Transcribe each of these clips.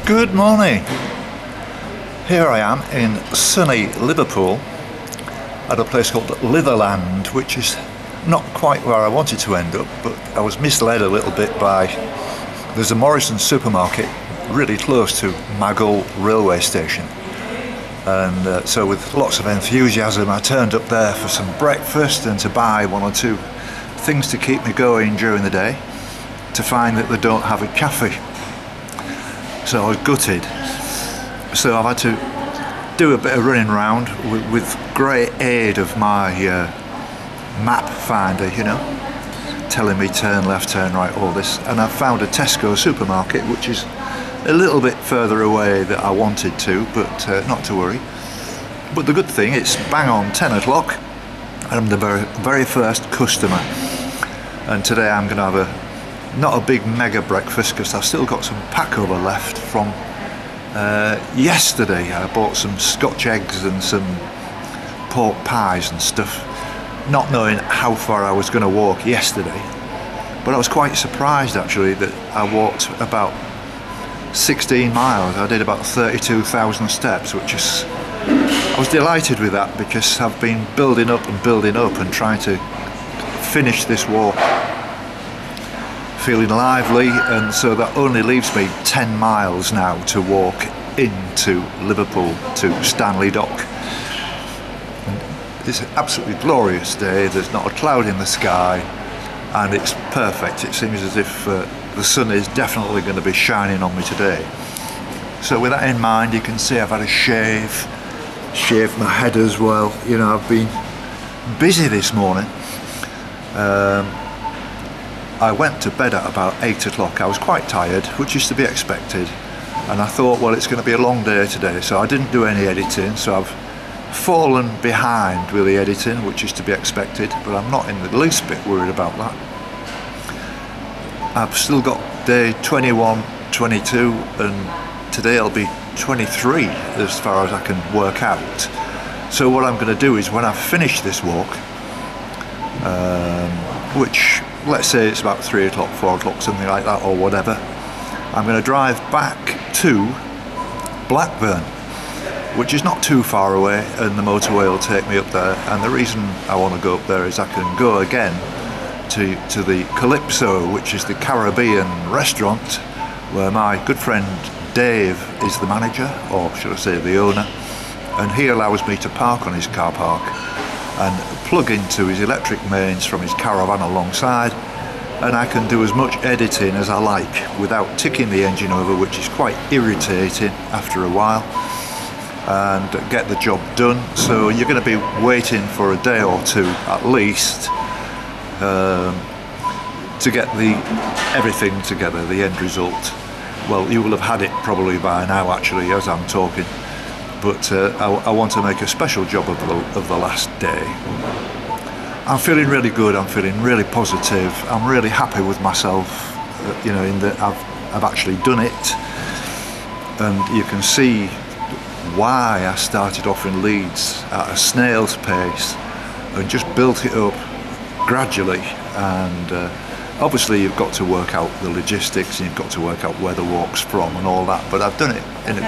Good morning. Here I am in sunny Liverpool at a place called Litherland, which is not quite where I wanted to end up, but I was misled a little bit by there's a Morrison's supermarket really close to Maghull railway station, and so with lots of enthusiasm I turned up there for some breakfast and to buy one or two things to keep me going during the day, to find that they don't have a cafe. So I was gutted. So I've had to do a bit of running around with great aid of my map finder, you know, telling me turn left, turn right, all this. And I've found a Tesco supermarket, which is a little bit further away than I wanted to, but not to worry. But the good thing, it's bang on 10 o'clock, and I'm the very first customer. And today I'm going to have not a big mega breakfast because I've still got some pack over left from yesterday. I bought some Scotch eggs and some pork pies and stuff, not knowing how far I was going to walk yesterday. But I was quite surprised actually that I walked about 16 miles. I did about 32,000 steps, which is, I was delighted with that because I've been building up and trying to finish this walk feeling lively, and so that only leaves me 10 miles now to walk into Liverpool to Stanley Dock. And it's an absolutely glorious day, there's not a cloud in the sky and it's perfect. It seems as if the sun is definitely going to be shining on me today. So with that in mind, you can see I've had a shave my head as well. You know, I've been busy this morning. I went to bed at about 8 o'clock. I was quite tired, which is to be expected, and I thought, well, it's going to be a long day today, so I didn't do any editing, so I've fallen behind with the editing, which is to be expected, but I'm not in the least bit worried about that. I've still got day 21, 22, and today it'll be 23 as far as I can work out. So what I'm going to do is when I finish this walk, which let's say it's about 3 o'clock, 4 o'clock, something like that, or whatever, I'm going to drive back to Blackburn, which is not too far away, and the motorway will take me up there. And the reason I want to go up there is I can go again to the Calypso, which is the Caribbean restaurant where my good friend Dave is the manager, or should I say the owner, and he allows me to park on his car park and plug into his electric mains from his caravan alongside, and I can do as much editing as I like without ticking the engine over, which is quite irritating after a while, and get the job done. So you're going to be waiting for a day or two at least to get everything together, the end result. Well, you will have had it probably by now actually as I'm talking, but I want to make a special job of the last day. I'm feeling really good, I'm feeling really positive, I'm really happy with myself, you know, in that I've actually done it, and you can see why I started off in Leeds at a snail's pace and just built it up gradually. And obviously you've got to work out the logistics and you've got to work out where the walk's from and all that, but I've done it in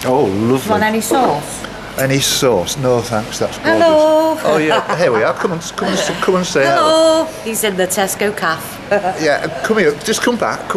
Oh, lovely. Do you want any sauce? Any sauce? No, thanks. That's gorgeous. Hello. Oh yeah, here we are. Come and say hello. He's in the Tesco cafe. Yeah, come here. Just come back.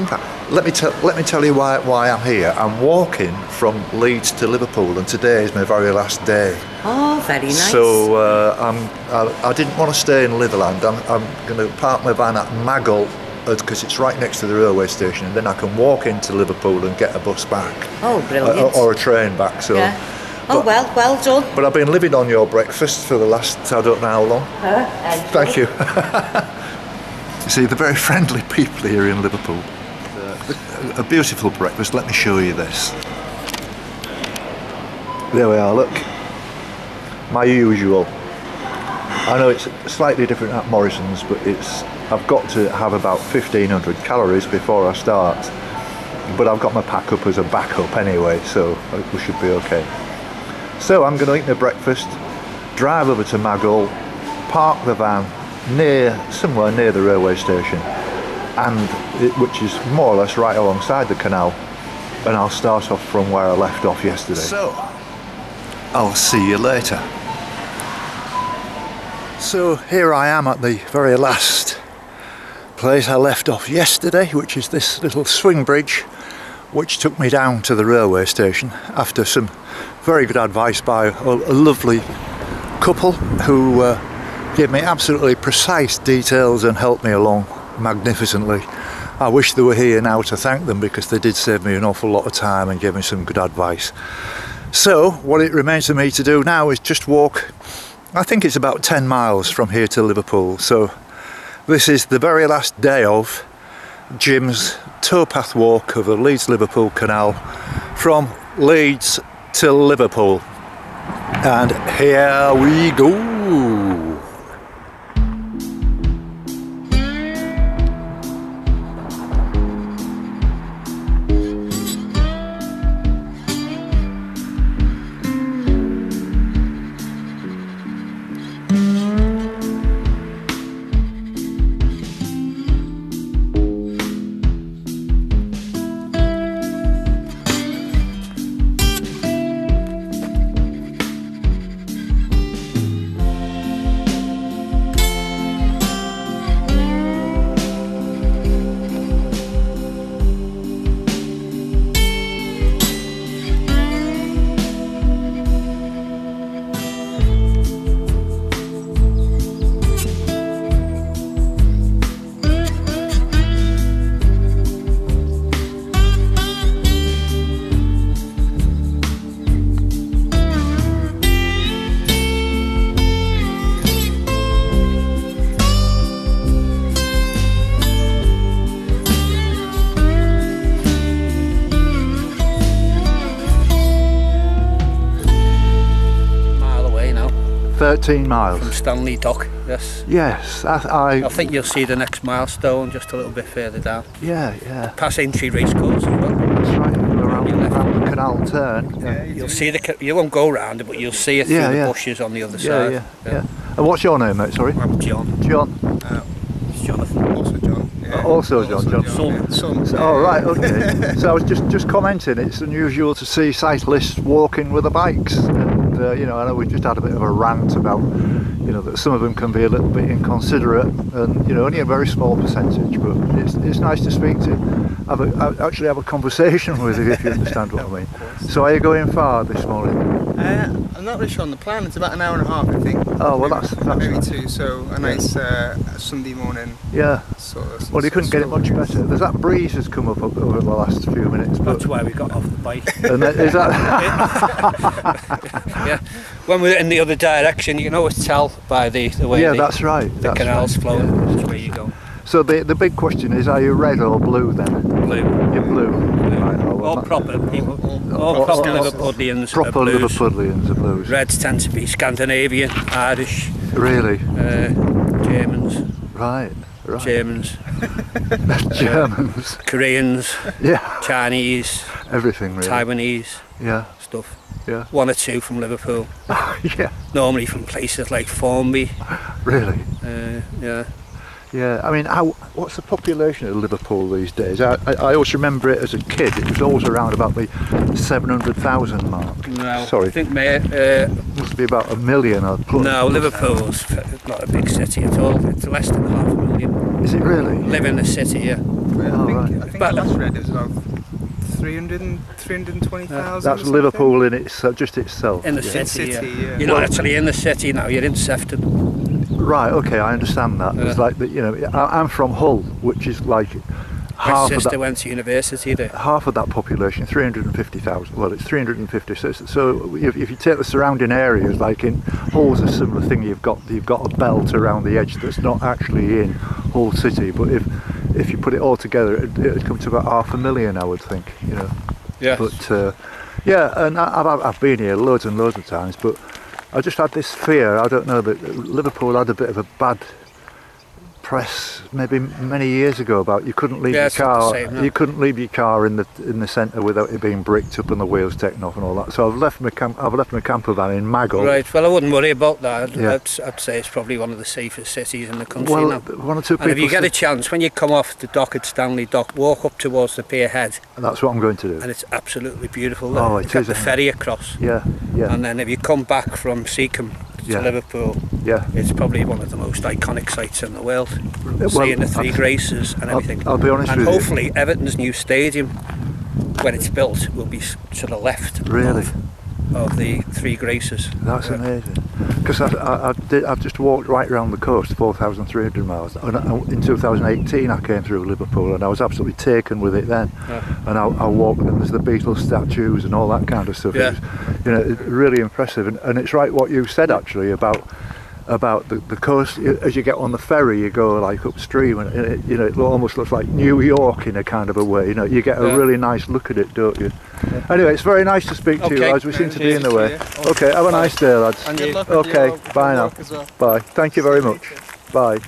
Let me tell you why I'm here. I'm walking from Leeds to Liverpool, and today is my very last day. Oh, very nice. So I didn't want to stay in Litherland. I'm going to park my van at Maghull, because it's right next to the railway station, and then I can walk into Liverpool and get a bus back. Oh, brilliant. Or a train back. So. Yeah. Oh, well done. But I've been living on your breakfast for the last, I don't know how long. Thank you. You see, they're very friendly people here in Liverpool. A beautiful breakfast. Let me show you this. There we are, look. My usual. I know it's slightly different at Morrison's, but I've got to have about 1,500 calories before I start. But I've got my pack up as a backup anyway, so we should be okay. So I'm going to eat my breakfast, drive over to Maghull, park the van somewhere near the railway station, which is more or less right alongside the canal, and I'll start off from where I left off yesterday. So, I'll see you later. So here I am at the very last place I left off yesterday, which is this little swing bridge which took me down to the railway station after some very good advice by a lovely couple who gave me absolutely precise details and helped me along magnificently. I wish they were here now to thank them, because they did save me an awful lot of time and gave me some good advice. So what it remains for me to do now is just walk. I think it's about 10 miles from here to Liverpool. So this is the very last day of Jim's towpath walk of the Leeds-Liverpool Canal from Leeds to Liverpool. And here we go. Miles from Stanley Dock. Yes. Yes, I think you'll see the next milestone just a little bit further down. Yeah. Past Aintree Racecourse as well. That's right. Around the canal turn. Yeah. You'll see you won't go round it, but you'll see it through the bushes on the other side. Yeah. And what's your name, mate? Sorry. I'm John. John. It's Jonathan. Also John. Yeah. Also John. Son. Oh right, okay. So I was just commenting. It's unusual to see cyclists walking with the bikes, and I know we just had a bit of a rant about that some of them can be a little bit inconsiderate, and only a very small percentage. But it's nice to speak to, actually have a conversation with you, if you understand what I mean. So are you going far this morning? I'm not really sure on the plan. It's about an hour and a half, I think. Oh well, that's maybe nice. 2. So a nice Sunday morning. Yeah. Sort of, well, you couldn't get it much better. There's that breeze has come up over the last few minutes. That's why we got off the bike. And is that? Yeah. When we're in the other direction, you can always tell by the way that's right. The canal's flowing. Yeah. That's where you go. So the big question is, are you red or blue then? Blue. You're blue. Right, all proper people. All proper Liverpudlians. Proper Liverpudlians are blues. Reds tend to be Scandinavian, Irish. Really? Germans. Right. Germans. Germans. Koreans. Yeah. Chinese. Everything really. Taiwanese. Yeah. Stuff. Yeah. 1 or 2 from Liverpool. Yeah. Normally from places like Formby. Really? Yeah. Yeah, I mean, what's the population of Liverpool these days? I always remember it as a kid. It was always around about the 700,000 mark. No, sorry. I think must be about 1 million or plus. No, Liverpool's not a big city at all. It's less than 500,000. Is it really? Live in the city, yeah. I think the last read it was about 320,000. That's Liverpool in just itself. In the city, yeah. You're not actually in the city now. You're in Sefton. Right, okay, I understand that. It's like I'm from Hull, which is like half of that. Went to university there. Half of that population, 350,000. Well, it's 350. So if you take the surrounding areas, like in Hull's a similar thing. You've got a belt around the edge that's not actually in Hull city, but if you put it all together, it'd come to about 500,000, I would think. Yeah. But and I've been here loads and loads of times, but I just had this fear. I don't know, that Liverpool had a bit of a press maybe many years ago about you couldn't leave your it's not the car. same, no. You couldn't leave your car in the centre without it being bricked up and the wheels taken off and all that. So I've left my camper van in Maghull. Right, well I wouldn't worry about that. Yeah. I'd say it's probably one of the safest cities in the country Well, now. one or two people. And if you get a chance, when you come off the dock at Stanley Dock, walk up towards the pier head, that's what I'm going to do. and it's absolutely beautiful. Oh, You've it got is, the isn't it? ferry across, Yeah, yeah, and then if you come back from Seacombe to Yeah. Liverpool, yeah. it's probably one of the most iconic sights in the world. Well, Seeing the Three Graces and everything. I'll be honest and with you. hopefully Everton's new stadium, when it's built, will be to the left Really? of the Three Graces. That's amazing. Because I've just walked right around the coast, 4,300 miles. And in 2018 I came through Liverpool and I was absolutely taken with it then. Yeah. And I walked and there's the Beatles statues and all that kind of stuff. Yeah. It was, you know, really impressive. And it's right what you said actually about the coast. As you get on the ferry you go like upstream and it almost looks like New York in a kind of a way. You know, you get a Yeah. really nice look at it, don't you? Anyway, it's very nice to speak to you, Okay. lads. We seem to be in the Cheers way. to you. Okay, have a nice day, lads. And good luck with Okay, your bye now. work as well. Bye. Thank you very much. Bye.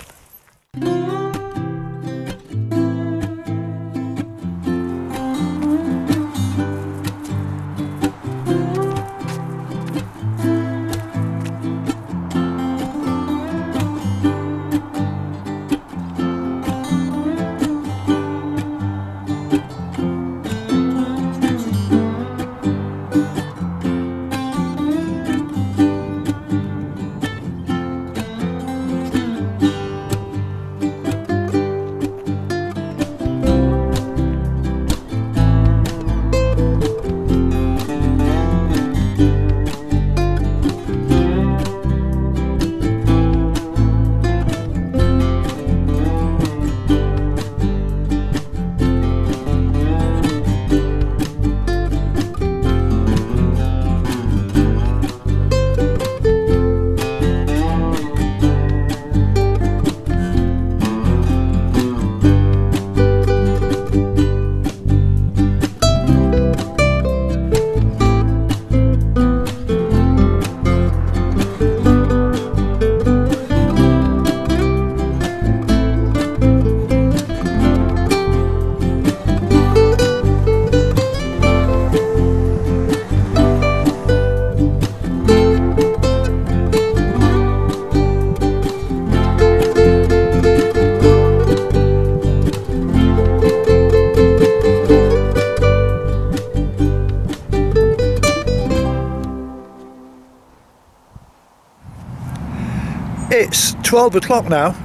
It's 12 o'clock now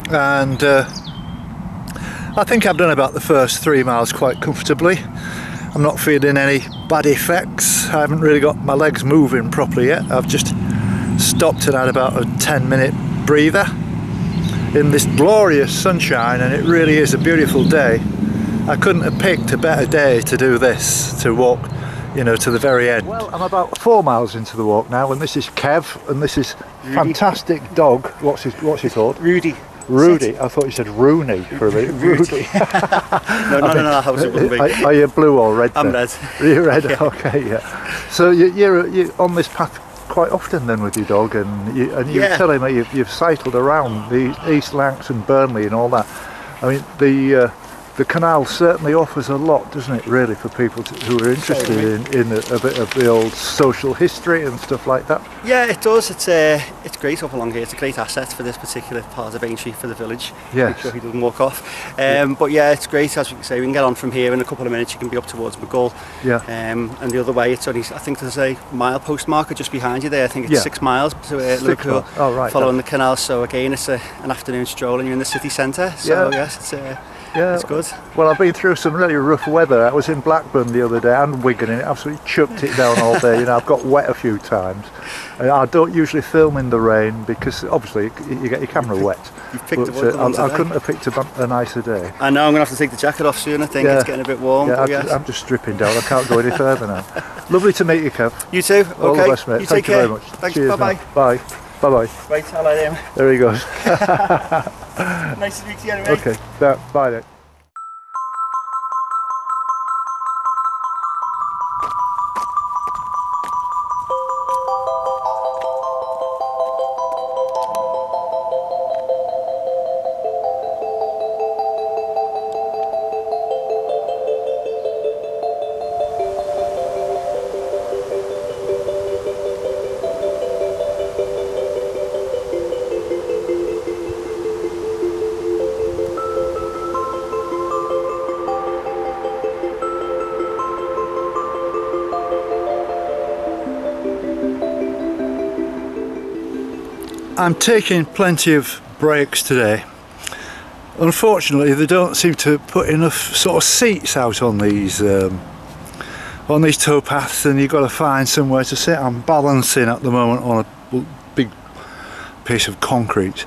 and I think I've done about the first 3 miles quite comfortably. I'm not feeling any bad effects. I haven't really got my legs moving properly yet. I've just stopped and had about a 10-minute breather in this glorious sunshine, and it really is a beautiful day. I couldn't have picked a better day to do this, to walk, you know, to the very end. Well, I'm about 4 miles into the walk now, and this is Kev, and this is fantastic dog. What's he called? Rudy. Rudy. I thought you said Rooney for a minute. Rudy. No, how's it going to be? Are you blue or red? I'm then? red. You're red. Yeah. Okay, yeah. So you're on this path quite often then with your dog, and you Yeah. tell him you've cycled around the East Lancs and Burnley and all that. I mean, the canal certainly offers a lot, doesn't it, really, for people who are interested in a bit of the old social history and stuff like that? Yeah, it does. It's great up along here. It's a great asset for this particular part of Aintree for the village. Yes. Make sure he doesn't walk off. But yeah, it's great. As we can say, we can get on from here in a couple of minutes. You can be up towards Maghull. Yeah. And the other way, it's only, I think there's a milepost marker just behind you there. I think it's Yeah. 6 miles to 6 Liverpool, miles. Oh, right. following the canal. So again, it's an afternoon stroll and you're in the city centre. So Yeah. yes, Yeah, it's good. Well, I've been through some really rough weather. I was in Blackburn the other day and Wigan, and it absolutely chucked it down all day. You know, I've got wet a few times. And I don't usually film in the rain because obviously you get your camera wet. You've picked But, a good one I today. couldn't have picked a nicer day. I know I'm going to have to take the jacket off soon. I think Yeah. it's getting a bit warm. Yeah, but yes. I'm just stripping down. I can't go any further now. Lovely to meet you, Kev. You too. All Okay. the best, mate. You Thank take you care. very much. Thanks. Cheers. Bye-bye. Now. Bye. Bye-bye. Right, hello there. There he goes. Nice to meet you anyway. Okay. Bye then. I'm taking plenty of breaks today. Unfortunately, they don't seem to put enough sort of seats out on these towpaths, and you've got to find somewhere to sit. I'm balancing at the moment on a big piece of concrete,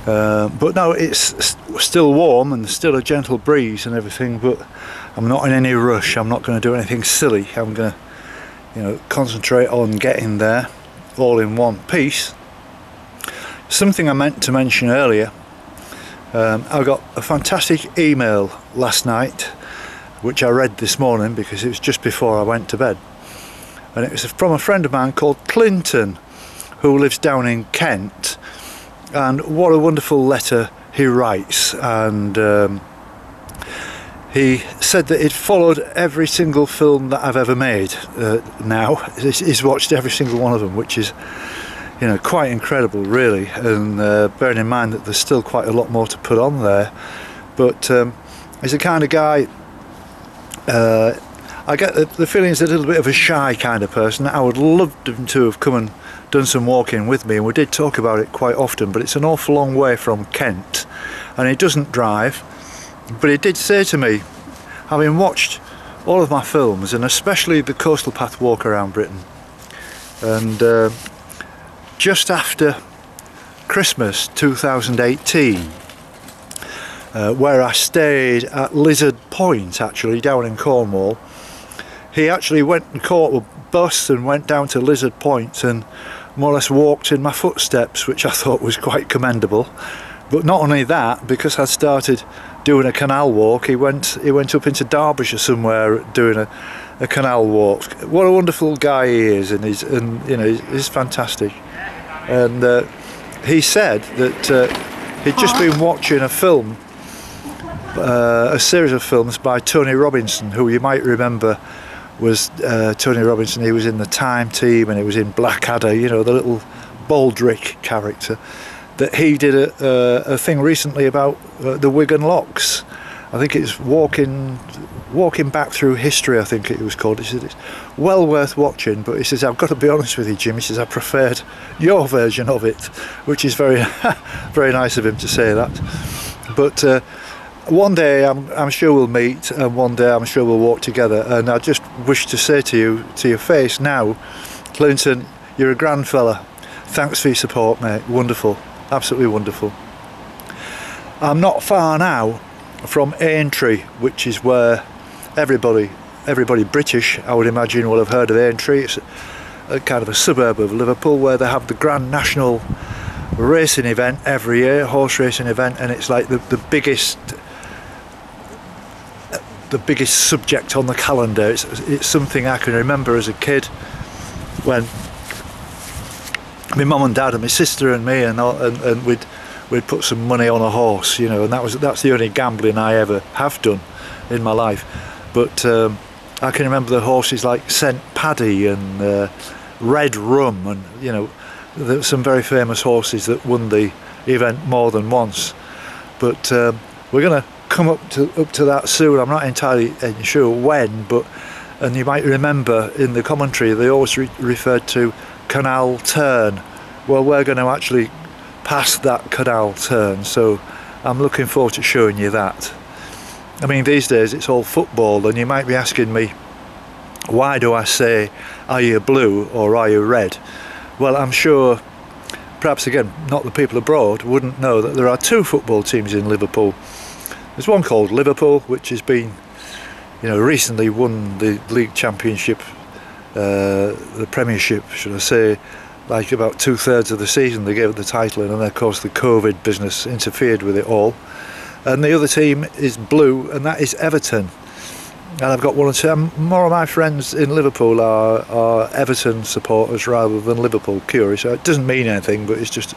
but no, it's still warm and there's still a gentle breeze and everything, but I'm not in any rush. I'm not going to do anything silly. I'm going to, concentrate on getting there all in one piece. Something I meant to mention earlier, I got a fantastic email last night which I read this morning because it was just before I went to bed, and it was from a friend of mine called Clinton, who lives down in Kent, and what a wonderful letter he writes. And he said that he'd followed every single film that I've ever made. Now he's watched every single one of them, which is quite incredible really, and bearing in mind that there's still quite a lot more to put on there. But he's the kind of guy, I get the feeling he's a little bit of a shy kind of person. I would love him to have come and done some walking with me, and we did talk about it quite often, but it's an awful long way from Kent and he doesn't drive. But he did say to me, having watched all of my films, and especially the Coastal Path walk around Britain, and just after Christmas 2018, where I stayed at Lizard Point, actually down in Cornwall, he actually went and caught a bus and went down to Lizard Point and more or less walked in my footsteps, which I thought was quite commendable. But not only that, because I started doing a canal walk, he went up into Derbyshire somewhere doing a canal walk. What a wonderful guy he is, and he's fantastic. And he said that he'd just been watching a film, a series of films by Tony Robinson, who you might remember was Tony Robinson. He was in the Time Team and he was in Blackadder, the little Baldrick character. That he did a thing recently about the Wigan Locks. I think it's walking back through history, I think it was called. He said it's well worth watching, but he says, I've got to be honest with you, Jim, he says, I preferred your version of it, which is very very nice of him to say that. But one day I'm sure we'll meet, and one day I'm sure we'll walk together, and I just wish to say to you, to your face now, Clinton, you're a grand fella. Thanks for your support, mate. Wonderful, absolutely wonderful. I'm not far now from Aintree, which is where everybody British, I would imagine, will have heard of Aintree. It's a kind of a suburb of Liverpool where they have the Grand National racing event every year, horse racing event, and it's like the biggest subject on the calendar. It's something I can remember as a kid when my mum and dad and my sister and me and we'd put some money on a horse, and that's the only gambling I ever have done in my life. But I can remember the horses like St Paddy and Red Rum, and there's some very famous horses that won the event more than once. But we're going to come up to that soon. I'm not entirely sure when, and you might remember in the commentary they always referred to Canal Turn. Well, we're going to actually pass that canal turn, so I'm looking forward to showing you that. I mean, these days it's all football, and you might be asking me, why do I say, are you blue or are you red? Well, I'm sure, perhaps again, not the people abroad wouldn't know that there are two football teams in Liverpool. There's one called Liverpool, which has been, recently won the League Championship, the Premiership, should I say, like about 2/3 of the season they gave it the title in, and of course the COVID business interfered with it all. And the other team is blue, and that is Everton. And I've got one or two more of my friends in Liverpool are Everton supporters rather than Liverpool curious. So it doesn't mean anything, but it's just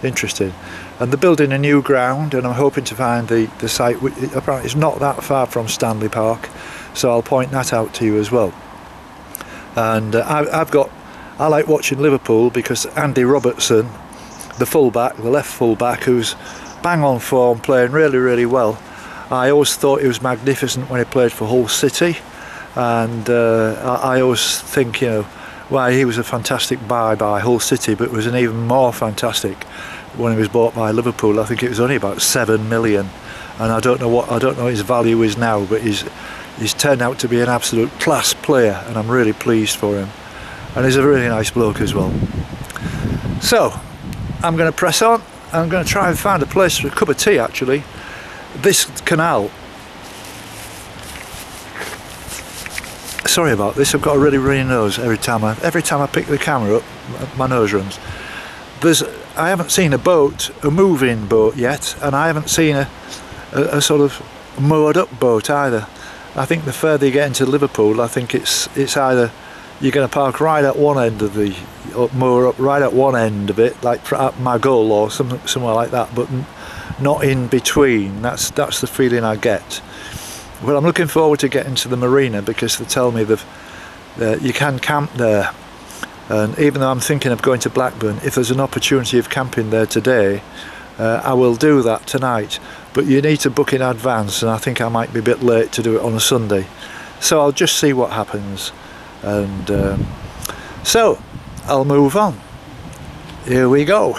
interesting. And they're building a new ground, and I'm hoping to find the site, which apparently is not that far from Stanley Park, so I'll point that out to you as well. And I like watching Liverpool because Andy Robertson, the left fullback, who's bang on form, playing really, really well. I always thought he was magnificent when he played for Hull City, and I always think, Well, he was a fantastic buy by Hull City, but was an even more fantastic when he was bought by Liverpool. I think it was only about 7 million, and I don't know what his value is now, but he's turned out to be an absolute class player, and I'm really pleased for him. And he's a really nice bloke as well. So I'm going to press on. I'm going to try and find a place for a cup of tea. Actually, this canal. Sorry about this. I've got a really runny nose every time I pick the camera up. My nose runs. I haven't seen a moving boat yet, and I haven't seen a sort of moored up boat either. I think the further you get into Liverpool, I think it's either you're going to park right at one end of the moor up right at one end of it, like at Maghull or somewhere like that, but not in between. That's the feeling I get. Well, I'm looking forward to getting to the marina because they tell me that you can camp there. And even though I'm thinking of going to Blackburn, if there's an opportunity of camping there today, I will do that tonight. But you need to book in advance, and I think I might be a bit late to do it on a Sunday. So I'll just see what happens. And so I'll move on. Here we go.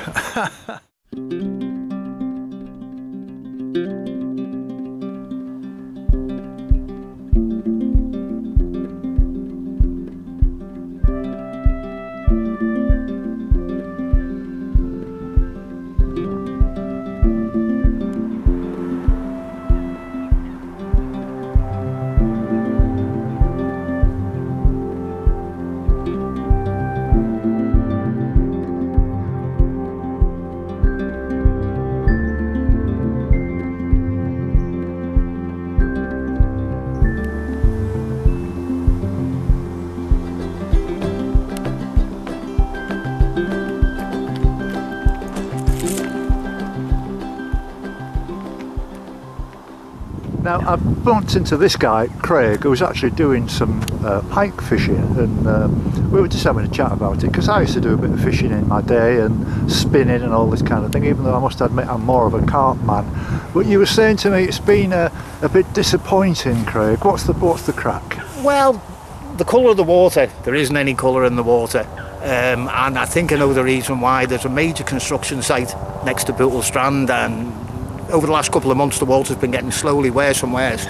Now I've bumped into this guy, Craig, who was actually doing some pike fishing, and we were just having a chat about it, because I used to do a bit of fishing in my day and spinning and all this kind of thing, even though I must admit I'm more of a carp man. But you were saying to me it's been a bit disappointing, Craig. What's the crack? Well, the colour of the water, there isn't any colour in the water. And I think I know the reason why. There's a major construction site next to Bootle Strand, and over the last couple of months the water's been getting slowly worse and worse,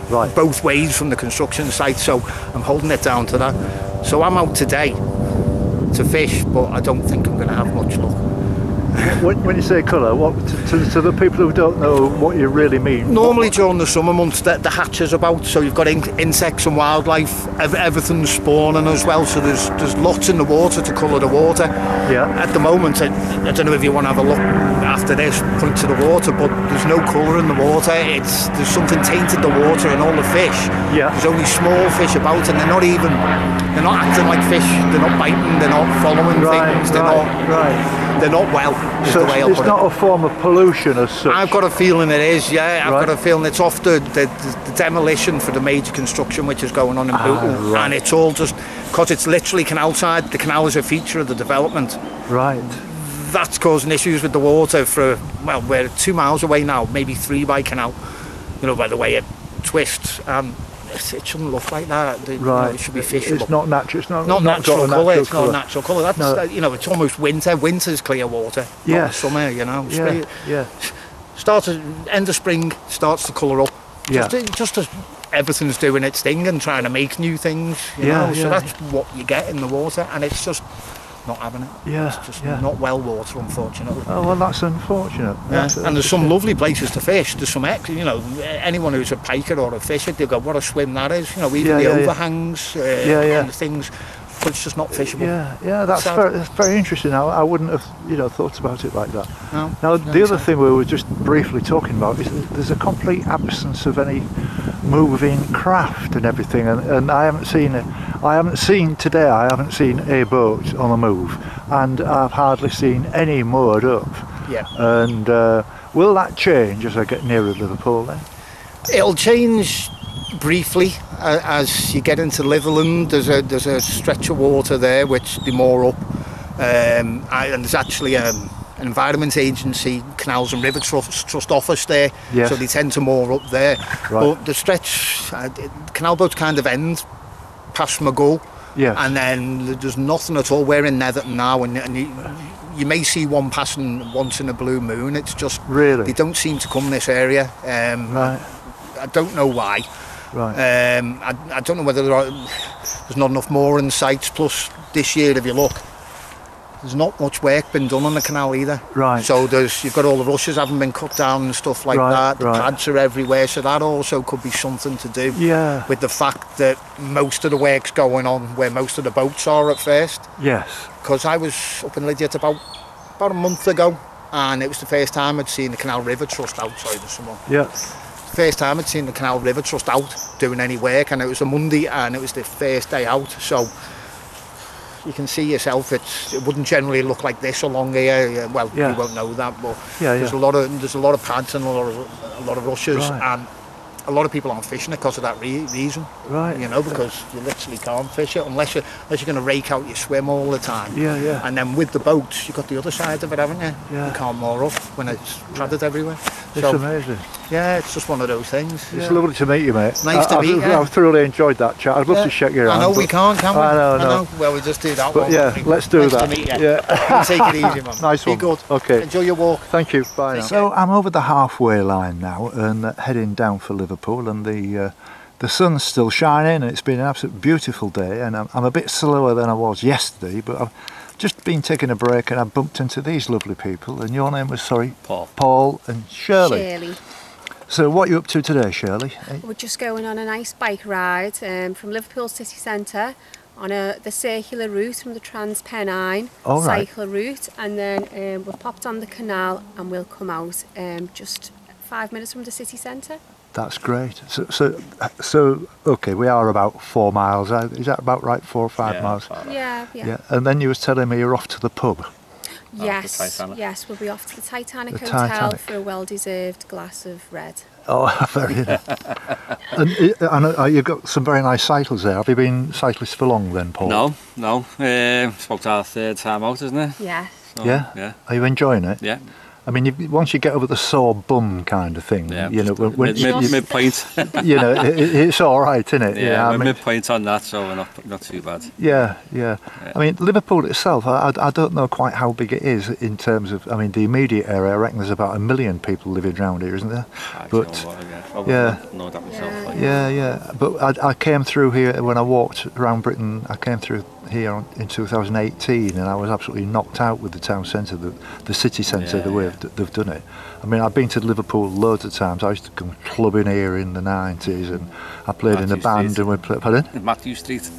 right, both ways from the construction site, so I'm holding it down to that. So I'm out today to fish, but I don't think I'm going to have much luck. When you say colour, what to the people who don't know what you really mean? Normally during the summer months the hatch is about, so you've got insects and wildlife, everything's spawning as well, so there's lots in the water to colour the water. Yeah. At the moment, I don't know if you want to have a look after this, point to the water, but there's no colour in the water. There's something tainted the water and all the fish. Yeah. There's only small fish about, and they're not acting like fish. They're not biting. They're not following things. They're not well. So it's not a form of pollution as such? I've got a feeling it is, yeah. I've got a feeling it's off the demolition for the major construction which is going on in Bootle, and it's all just because it's literally canal side. The canal is a feature of the development. Right. That's causing issues with the water we're 2 miles away now, maybe 3 by canal, by the way it twists. It shouldn't look like that. It should be fishable. It's not natural. It's not natural colour. It's colour. not natural colour. That's it's almost winter. Winter's clear water. Not summer. End of spring starts to colour up. Just as everything's doing its thing and trying to make new things. So that's what you get in the water, and it's just not having it. It's just not well water, unfortunately. Oh well, that's unfortunate. And there's some lovely places to fish. There's some anyone who's a piker or a fisher, they'll go, what a swim that is. Even the overhangs and the things, but it's just not fishable. That's very interesting. I wouldn't have thought about it like that. Now the other thing we were just briefly talking about is that there's a complete absence of any moving craft and everything, and I haven't seen a boat on the move, and I've hardly seen any moored up. And will that change as I get nearer Liverpool then? It'll change briefly as you get into Liverland. There's a stretch of water there which they moor up, and there's actually an Environment Agency Canals and River Trust office there, so they tend to moor up there. But the stretch, canal boats kind of end past Maghull, Yes. And then there's nothing at all. We're in Netherton now, and you may see one passing once in a blue moon. It's just really, they don't seem to come this area. Right. I don't know why. Right. I don't know whether there's not enough mooring sites. Plus, this year, if you look, there's not much work been done on the canal either. Right. So you've got all the rushes haven't been cut down and stuff like that. The pads are everywhere, so that also could be something to do with the fact that most of the work's going on where most of the boats are at first. Yes. Because I was up in Leeds about a month ago, and it was the first time I'd seen the Canal River Trust out. Sorry, there's someone. Yeah. First time I'd seen the Canal River Trust out doing any work, and it was a Monday, and it was the first day out. So you can see yourself, it wouldn't generally look like this along here. Well, you won't know that, but there's a lot of pads and a lot of rushes, and a lot of people aren't fishing it because of that reason. Right. You know, because you literally can't fish it unless you're going to rake out your swim all the time. Yeah, yeah. And then with the boats, you've got the other side of it, haven't you? Yeah. You can't moor up when it's padded everywhere. It's amazing. Yeah, it's just one of those things. It's lovely to meet you, mate. Nice to meet you. I've thoroughly enjoyed that chat. I'd love to shake your hand. I know we can't, can we? I know. Well, we just do that But one. yeah, let's do that. Nice to meet you. Yeah. Take it easy, man. Nice one. Be good. Okay. Enjoy your walk. Thank you. Bye now. So I'm over the halfway line now and heading down for Liverpool, and the sun's still shining, and it's been an absolutely beautiful day, and I'm a bit slower than I was yesterday, but I've just been taking a break and I bumped into these lovely people. And your name was, sorry? Paul and Shirley. So what are you up to today, Shirley? We're just going on a nice bike ride from Liverpool city centre on the circular route from the Trans-Pennine cycle route, and then we've popped on the canal and we'll come out just 5 minutes from the city centre. That's great. So okay, we are about 4 miles. Is that about right? 4 or 5 miles? Yeah. And then you were telling me you're off to the pub. Yes, we'll be off to the Titanic Hotel for a well-deserved glass of red. Oh, very nice. And you've got some very nice cycles there. Have you been cyclist for long then, Paul? No. It's about our third time out, isn't it? Yeah. So, yeah. Are you enjoying it? Yeah. I mean, once you get over the sore bum kind of thing, you know, midpoint. You know, it's all right, isn't it? Yeah, we're midpoint on that, so we're not too bad. Yeah. I mean, Liverpool itself, I don't know quite how big it is in terms of. I mean, the immediate area. I reckon there's about 1 million people living around here, isn't there? Know that myself. Yeah. But I came through here when I walked around Britain. I came through here in 2018, and I was absolutely knocked out with the town centre, the city centre, the way they've done it. I mean, I've been to Liverpool loads of times. I used to come clubbing here in the 90s, and I played in a band, and we played. Pardon? Matthew Street.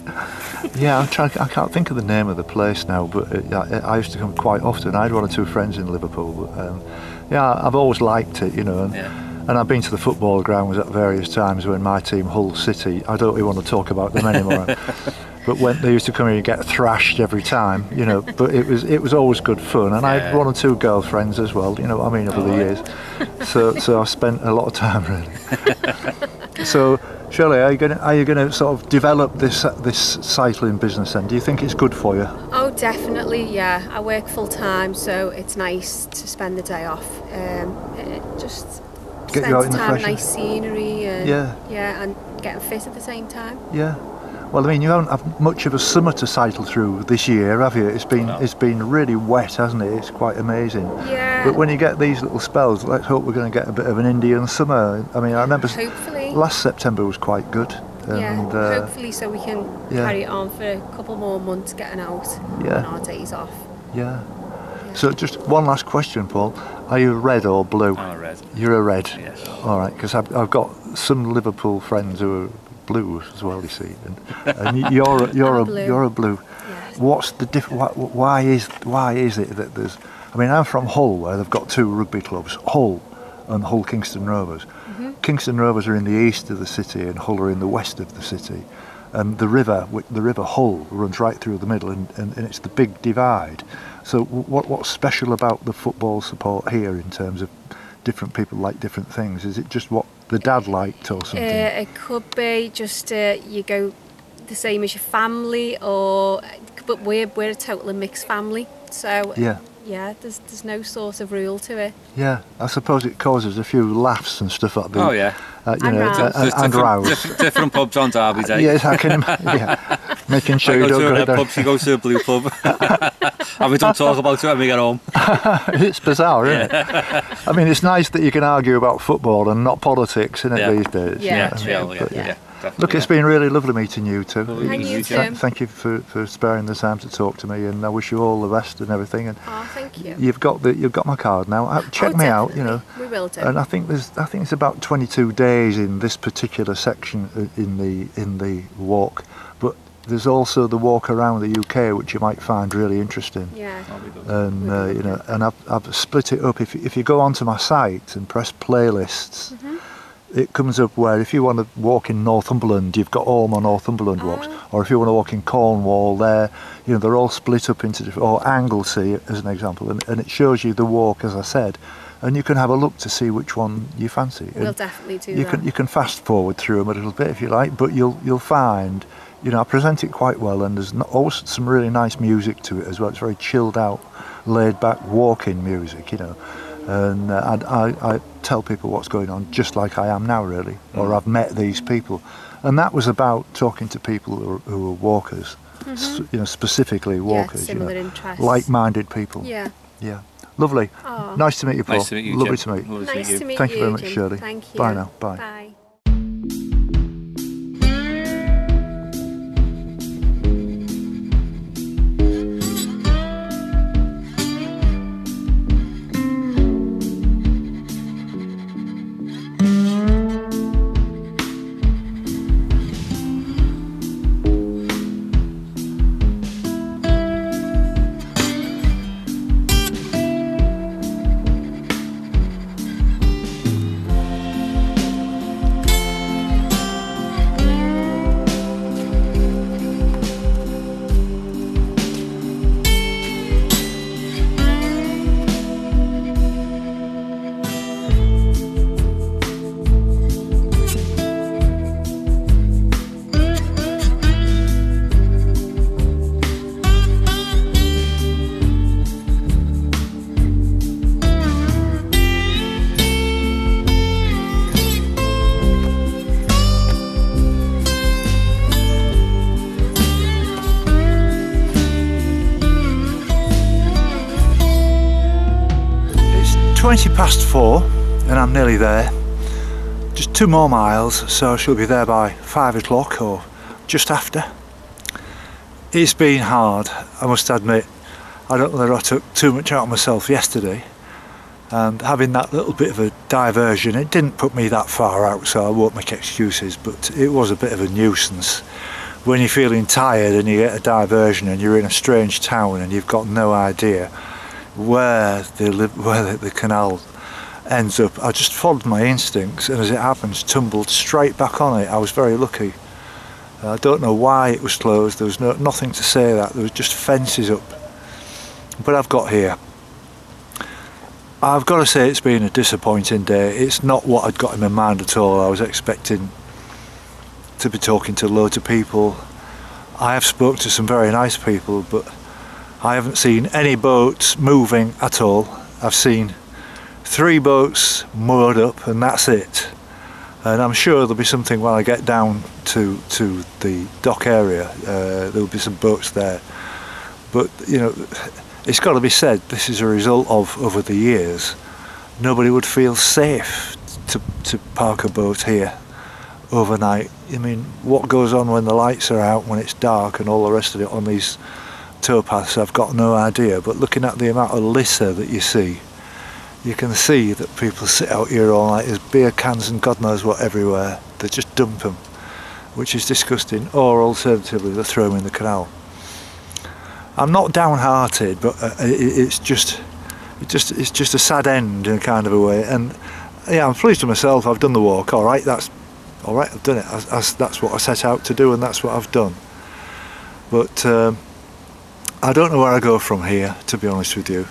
Yeah, I can't think of the name of the place now, but I used to come quite often. I had 1 or 2 friends in Liverpool. But, I've always liked it, you know. And I've been to the football grounds at various times when my team, Hull City, I don't really want to talk about them anymore. But when they used to come here and get thrashed every time, you know. But it was always good fun, and I had 1 or 2 girlfriends as well, you know what I mean, over the years. So I spent a lot of time really. So Shirley, are you gonna sort of develop this cycling business then? Do you think it's good for you? Oh, definitely, yeah. I work full time, so it's nice to spend the day off. Just get you out in the time, fresh air. Nice scenery, and and getting fit at the same time. Yeah. Well, I mean, you haven't had much of a summer to cycle through this year, have you? It's been really wet, hasn't it? It's quite amazing. Yeah. But when you get these little spells, let's hope we're going to get a bit of an Indian summer. I mean, I remember last September was quite good. And, hopefully, so we can carry it on for a couple more months, getting out on our days off. Yeah. So just one last question, Paul. Are you red or blue? I'm a red. You're a red? Yes. All right, because I've got some Liverpool friends who are blue as well, you see, and you're a blue. Yes. What's the why is it that there's? I mean, I'm from Hull, where they've got 2 rugby clubs, Hull and Hull Kingston Rovers. Kingston Rovers are in the east of the city, and Hull are in the west of the city. And the river Hull runs right through the middle, and it's the big divide. So what's special about the football support here in terms of different people like different things? Is it just what the dad liked or something? It could be just you go the same as your family, but we're a totally mixed family. So there's no sort of rule to it. Yeah, I suppose it causes a few laughs and stuff like that. And rows. Different pubs on Derby Day. Yes, I can imagine. making sure I you go don't to a go red there. pub, she goes to a blue pub. And we don't talk about it when we get home. It's bizarre, isn't it? I mean, it's nice that you can argue about football and not politics, isn't it, these days? Yeah, you know? true. Yeah. Look, it's been really lovely meeting you two. And you too. Thank you for sparing the time to talk to me, and I wish you all the best and everything. And Oh, thank you. you've got my card now. Check me out, you know. We will do. And I think it's about 22 days in this particular section in the walk, but there's also the walk around the UK, which you might find really interesting. Yeah. And you know, and I've split it up. If you go onto my site and press playlists, it comes up where if you want to walk in Northumberland, you've got all my Northumberland walks, or if you want to walk in Cornwall, there, you know, they're all split up into different, or Anglesey as an example, and it shows you the walk, as I said, and you can have a look to see which one you fancy. We'll And definitely do you that. can you can fast forward through them a little bit if you like, but you'll find, you know, I present it quite well, and there's always some really nice music to it as well. It's very chilled out, laid back walking music, you know. And I tell people what's going on, just like I am now, really, or I've met these people, and that was about talking to people who are walkers, you know, specifically walkers, similar you know, interests. like-minded people. Yeah. Yeah, lovely. Oh. Nice to meet you, Paul. Nice to meet you, Lovely Jim. to meet. Lovely to meet Nice you. to meet Thank you. you very much, Jim. Shirley. Thank you. Bye now. Bye. Bye. It's 4:20, and I'm nearly there. Just 2 more miles, so I shall be there by 5 o'clock or just after. It's been hard, I must admit. I don't know whether I took too much out of myself yesterday, and having that little bit of a diversion, it didn't put me that far out, so I won't make excuses, but it was a bit of a nuisance. When you're feeling tired and you get a diversion and you're in a strange town and you've got no idea where the canal ends up, I just followed my instincts, and as it happens, tumbled straight back on it. I was very lucky. I don't know why it was closed. There was nothing to say that. There was just fences up. But I've got here. I've got to say it's been a disappointing day. It's not what I'd got in my mind at all. I was expecting to be talking to loads of people. I have spoke to some very nice people, but I haven't seen any boats moving at all. I've seen 3 boats moored up, and that's it. And I'm sure there'll be something when I get down to the dock area. There'll be some boats there. But, you know, it's got to be said, this is a result of, over the years, nobody would feel safe to park a boat here overnight. I mean, what goes on when the lights are out, when it's dark and all the rest of it on these towpaths, I've got no idea. But looking at the amount of litter that you see, you can see that people sit out here all night. There's beer cans and God knows what everywhere. They just dump them, which is disgusting. Or alternatively, they throw them in the canal. I'm not downhearted, but it's just a sad end in a kind of a way. And yeah, I'm pleased with myself. I've done the walk. All right, that's all right. I've done it. That's what I set out to do, and that's what I've done. But I don't know where I go from here, to be honest with you.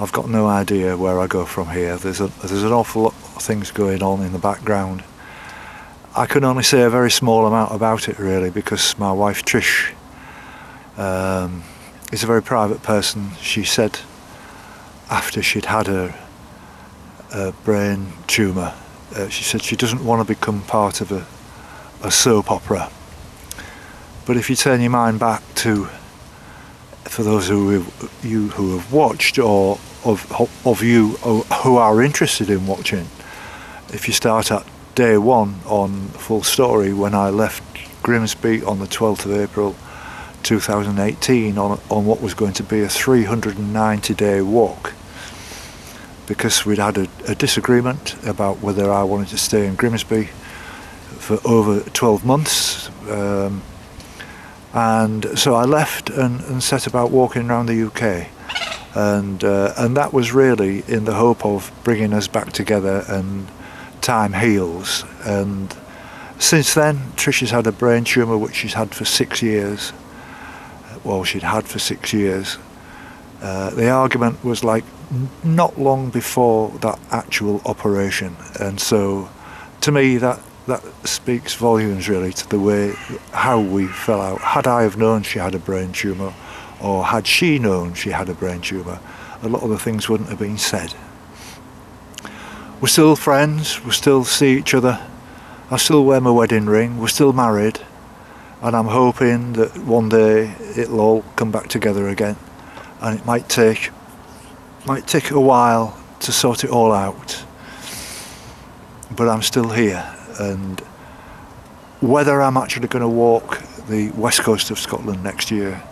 I've got no idea where I go from here. There's an awful lot of things going on in the background. I can only say a very small amount about it, really, because my wife Trish is a very private person. She said after she'd had a brain tumour, she said she doesn't want to become part of a soap opera. But if you turn your mind back to, for those who have watched, or of you who are interested in watching, if you start at day one on Full Story, when I left Grimsby on the 12th of April 2018 on what was going to be a 390-day walk, because we'd had a disagreement about whether I wanted to stay in Grimsby for over 12 months, and so I left and set about walking around the UK, and that was really in the hope of bringing us back together, and time heals. And since then, Trish's had a brain tumour which she's had for 6 years. Well, she'd had for 6 years. The argument was like not long before that actual operation, and so to me that speaks volumes really to the way how we fell out. Had I have known she had a brain tumour, or had she known she had a brain tumour, a lot of the things wouldn't have been said. We're still friends, we still see each other, I still wear my wedding ring, we're still married, and I'm hoping that one day it'll all come back together again, and it might take a while to sort it all out, but I'm still here. And whether I'm actually going to walk the west coast of Scotland next year,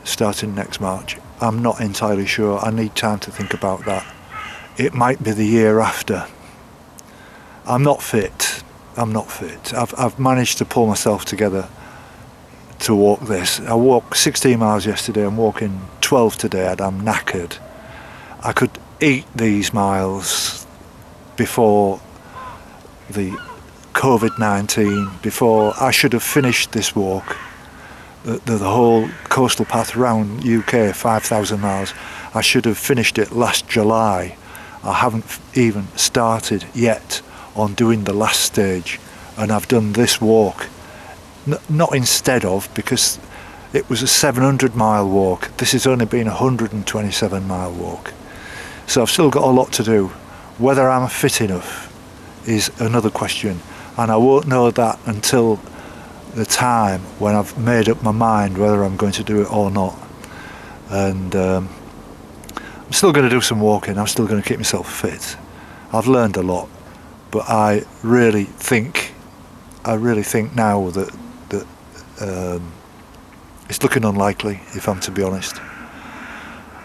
starting next March, I'm not entirely sure. I need time to think about that. It might be the year after. I'm not fit. I've managed to pull myself together to walk this. I walked 16 miles yesterday, I'm walking 12 today, and I'm knackered. I could eat these miles before the COVID-19, before I should have finished this walk, the whole coastal path round UK, 5,000 miles. I should have finished it last July. I haven't even started yet on doing the last stage, and I've done this walk, not instead of, because it was a 700-mile walk. This has only been a 127-mile walk. So I've still got a lot to do. Whether I'm fit enough is another question, and I won't know that until the time when I've made up my mind whether I'm going to do it or not. And I'm still going to do some walking, I'm still going to keep myself fit. I've learned a lot, but I really think now that it's looking unlikely, if I'm to be honest.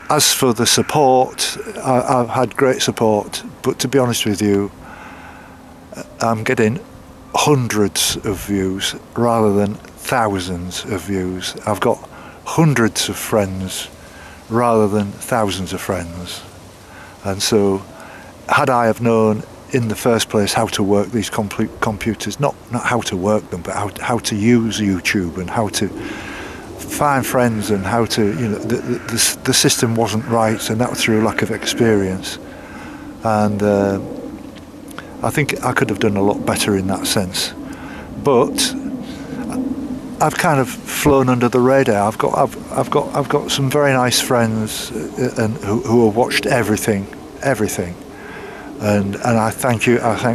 As for the support, I've had great support, but to be honest with you, I'm getting hundreds of views rather than thousands of views. I've got hundreds of friends rather than thousands of friends, and so had I have known in the first place how to work these computers, not how to work them, but how to use YouTube and how to find friends, and how to, you know, the system wasn't right, and that was through lack of experience. And I think I could have done a lot better in that sense, but I've kind of flown under the radar. I've got some very nice friends and who have watched everything, and I thank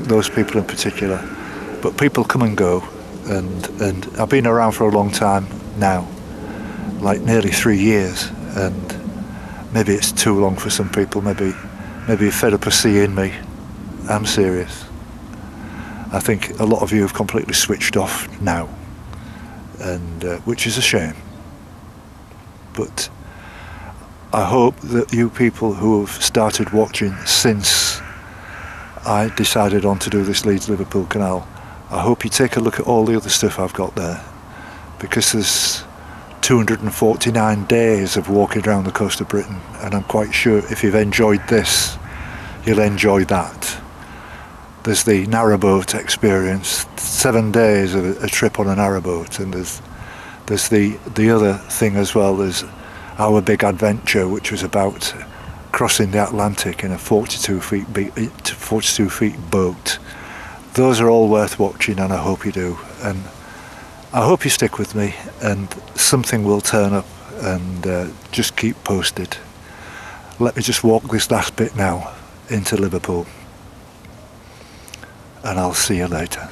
those people in particular. But people come and go, and I've been around for a long time now, like nearly 3 years, and maybe it's too long for some people. Maybe you're fed up of seeing me. I'm serious. I think a lot of you have completely switched off now, and which is a shame. But I hope that you people who have started watching since I decided on to do this Leeds-Liverpool Canal, I hope you take a look at all the other stuff I've got there, because there's 249 days of walking around the coast of Britain, and I'm quite sure if you've enjoyed this, you'll enjoy that. There's the narrowboat experience, 7 days of a trip on a narrowboat, and there's the other thing as well. There's our big adventure, which was about crossing the Atlantic in a 42 feet boat. Those are all worth watching, and I hope you do, and I hope you stick with me, and something will turn up, and just keep posted. Let me just walk this last bit now into Liverpool, and I'll see you later.